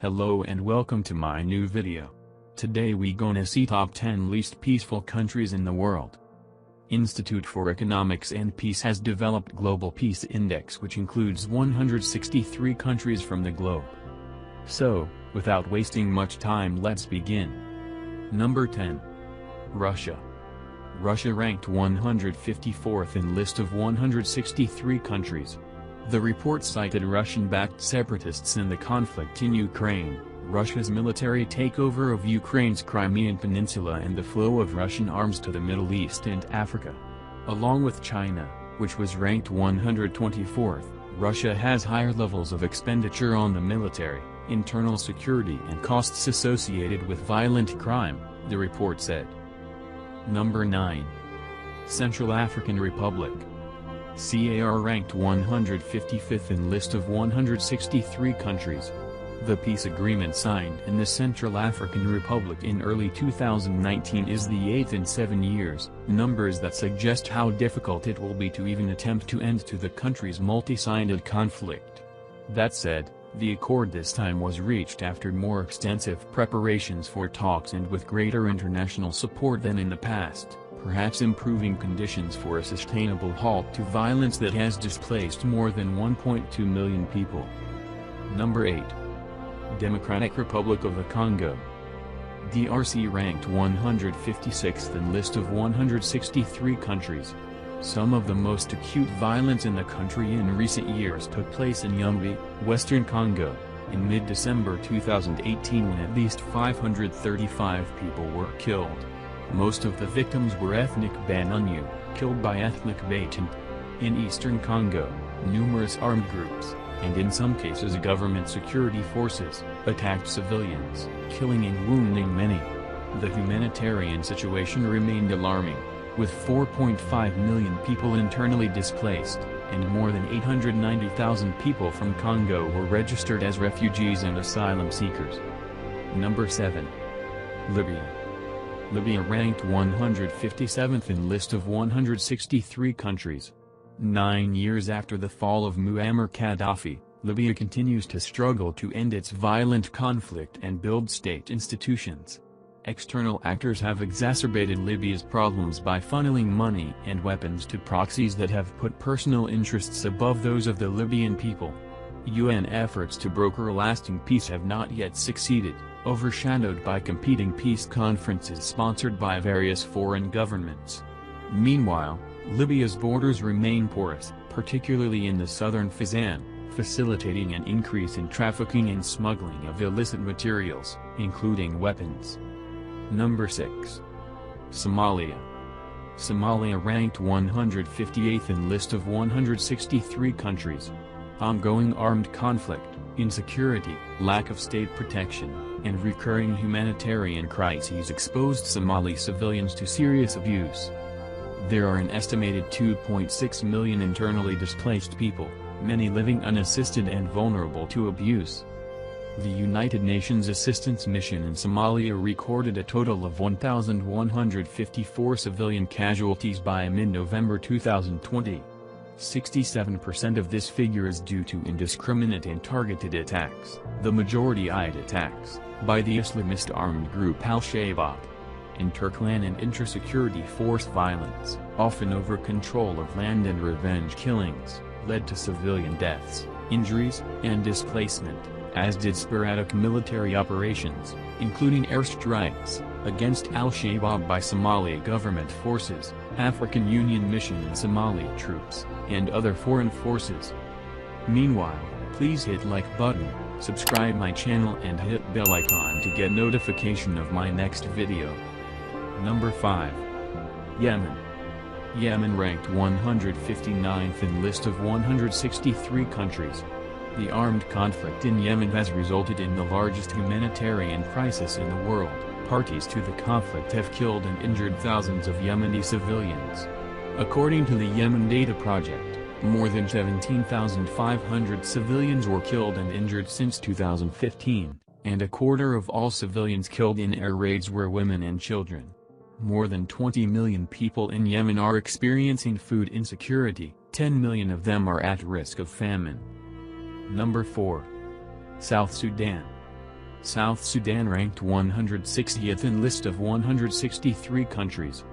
Hello and welcome to my new video. Today we gonna see top 10 least peaceful countries in the world. Institute for Economics and Peace has developed Global Peace Index, which includes 163 countries from the globe. So, without wasting much time, let's begin. Number 10. Russia. Russia ranked 154th in list of 163 countries. The report cited Russian-backed separatists in the conflict in Ukraine, Russia's military takeover of Ukraine's Crimean Peninsula, and the flow of Russian arms to the Middle East and Africa. Along with China, which was ranked 124th, Russia has higher levels of expenditure on the military, internal security and costs associated with violent crime, the report said. Number 9. Central African Republic. CAR ranked 155th in list of 163 countries. The peace agreement signed in the Central African Republic in early 2019 is the 8th in 7 years, numbers that suggest how difficult it will be to even attempt to end to the country's multi-sided conflict. That said, the accord this time was reached after more extensive preparations for talks and with greater international support than in the past, perhaps improving conditions for a sustainable halt to violence that has displaced more than 1.2 million people. Number 8. Democratic Republic of the Congo. DRC ranked 156th in list of 163 countries. Some of the most acute violence in the country in recent years took place in Yumbi, Western Congo, in mid-December 2018 when at least 535 people were killed. Most of the victims were ethnic Banunyu, killed by ethnic Baitan. In eastern Congo, numerous armed groups, and in some cases government security forces, attacked civilians, killing and wounding many. The humanitarian situation remained alarming, with 4.5 million people internally displaced, and more than 890,000 people from Congo were registered as refugees and asylum seekers. Number 7. Libya. Libya ranked 157th in list of 163 countries. 9 years after the fall of Muammar Gaddafi, Libya continues to struggle to end its violent conflict and build state institutions. External actors have exacerbated Libya's problems by funneling money and weapons to proxies that have put personal interests above those of the Libyan people. UN efforts to broker lasting peace have not yet succeeded, overshadowed by competing peace conferences sponsored by various foreign governments. Meanwhile, Libya's borders remain porous, particularly in the southern Fezzan, facilitating an increase in trafficking and smuggling of illicit materials, including weapons. Number 6. Somalia. Somalia ranked 158th in list of 163 countries. Ongoing armed conflict, insecurity, lack of state protection, and recurring humanitarian crises exposed Somali civilians to serious abuse. There are an estimated 2.6 million internally displaced people, many living unassisted and vulnerable to abuse. The United Nations Assistance Mission in Somalia recorded a total of 1,154 civilian casualties by mid-November 2020. 67% of this figure is due to indiscriminate and targeted attacks, the majority IED attacks, by the Islamist armed group Al-Shabaab. Interclan and intra-security force violence, often over control of land and revenge killings, led to civilian deaths, injuries, and displacement, as did sporadic military operations, including airstrikes, against Al-Shabaab by Somali government forces, African Union Mission and Somali troops, and other foreign forces. Meanwhile, please hit like button, subscribe my channel and hit bell icon to get notification of my next video. Number 5. Yemen. Yemen ranked 159th in list of 163 countries. The armed conflict in Yemen has resulted in the largest humanitarian crisis in the world. Parties to the conflict have killed and injured thousands of Yemeni civilians. According to the Yemen Data Project, more than 17,500 civilians were killed and injured since 2015, and a quarter of all civilians killed in air raids were women and children. More than 20 million people in Yemen are experiencing food insecurity, 10 million of them are at risk of famine. Number 4. South Sudan. South Sudan ranked 160th in list of 163 countries.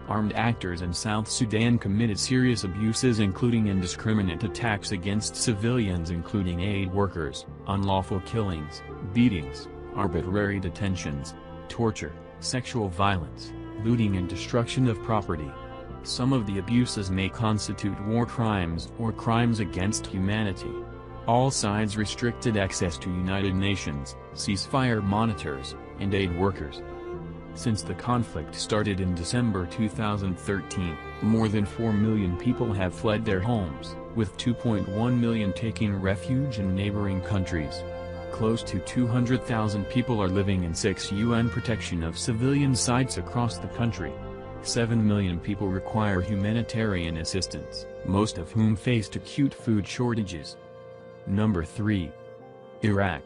Armed actors in South Sudan committed serious abuses including indiscriminate attacks against civilians including aid workers, unlawful killings, beatings, arbitrary detentions, torture, sexual violence, looting and destruction of property. Some of the abuses may constitute war crimes or crimes against humanity. All sides restricted access to United Nations, ceasefire monitors, and aid workers. Since the conflict started in December 2013, more than 4 million people have fled their homes, with 2.1 million taking refuge in neighboring countries. Close to 200,000 people are living in 6 UN protection of civilian sites across the country. 7 million people require humanitarian assistance, most of whom faced acute food shortages. Number 3. Iraq.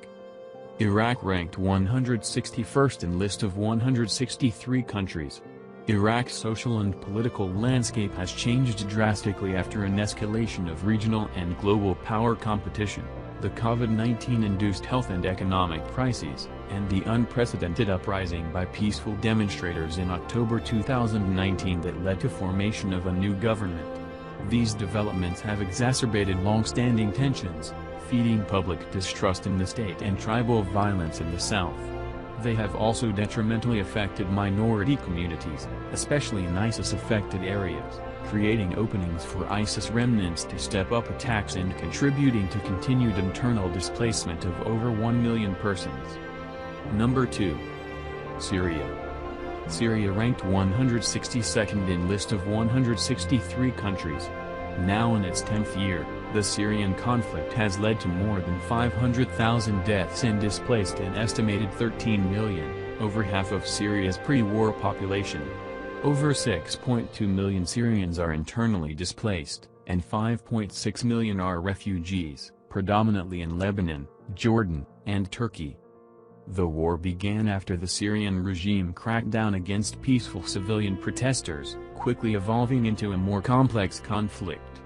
Iraq ranked 161st in list of 163 countries. Iraq's social and political landscape has changed drastically after an escalation of regional and global power competition, the COVID-19-induced health and economic crises, and the unprecedented uprising by peaceful demonstrators in October 2019 that led to formation of a new government. These developments have exacerbated long-standing tensions, feeding public distrust in the state and tribal violence in the south. They have also detrimentally affected minority communities, especially in ISIS-affected areas, creating openings for ISIS remnants to step up attacks and contributing to continued internal displacement of over 1 million persons. Number 2. Syria. Syria ranked 162nd in list of 163 countries. Now in its 10th year, the Syrian conflict has led to more than 500,000 deaths and displaced an estimated 13 million, over half of Syria's pre-war population. Over 6.2 million Syrians are internally displaced, and 5.6 million are refugees, predominantly in Lebanon, Jordan, and Turkey. The war began after the Syrian regime cracked down against peaceful civilian protesters, quickly evolving into a more complex conflict.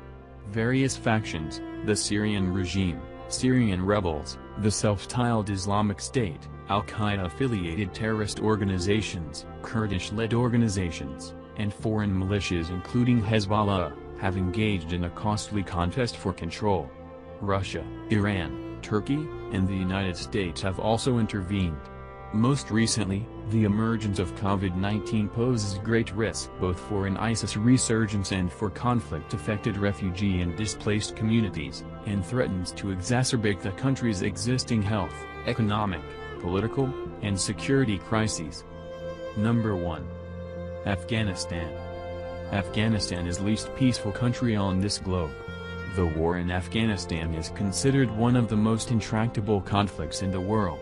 Various factions, the Syrian regime, Syrian rebels, the self-styled Islamic State, Al-Qaeda-affiliated terrorist organizations, Kurdish-led organizations, and foreign militias including Hezbollah, have engaged in a costly contest for control. Russia, Iran, Turkey, and the United States have also intervened. Most recently, the emergence of COVID-19 poses great risk both for an ISIS resurgence and for conflict-affected refugee and displaced communities, and threatens to exacerbate the country's existing health, economic, political, and security crises. Number 1. Afghanistan. Afghanistan is the least peaceful country on this globe. The war in Afghanistan is considered one of the most intractable conflicts in the world.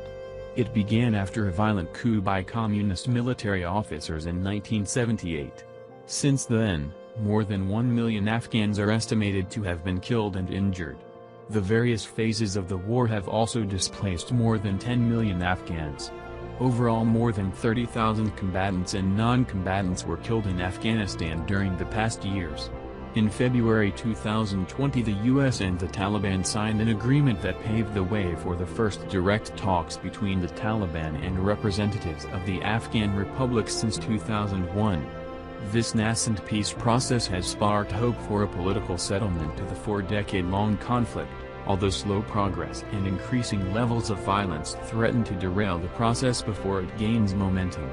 It began after a violent coup by communist military officers in 1978. Since then, more than 1 million Afghans are estimated to have been killed and injured. The various phases of the war have also displaced more than 10 million Afghans. Overall, more than 30,000 combatants and non-combatants were killed in Afghanistan during the past years. In February 2020, the US and the Taliban signed an agreement that paved the way for the first direct talks between the Taliban and representatives of the Afghan Republic since 2001. This nascent peace process has sparked hope for a political settlement to the 4-decade-long conflict, although slow progress and increasing levels of violence threaten to derail the process before it gains momentum.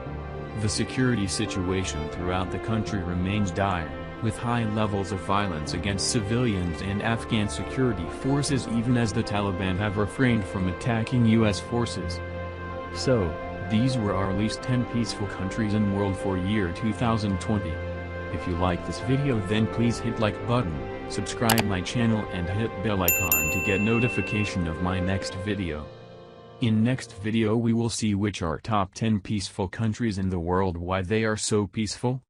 The security situation throughout the country remains dire, with high levels of violence against civilians and Afghan security forces even as the Taliban have refrained from attacking US forces. So, these were our least 10 peaceful countries in world for year 2020. If you like this video then please hit like button, subscribe my channel and hit bell icon to get notification of my next video. In next video we will see which are top 10 peaceful countries in the world, why they are so peaceful,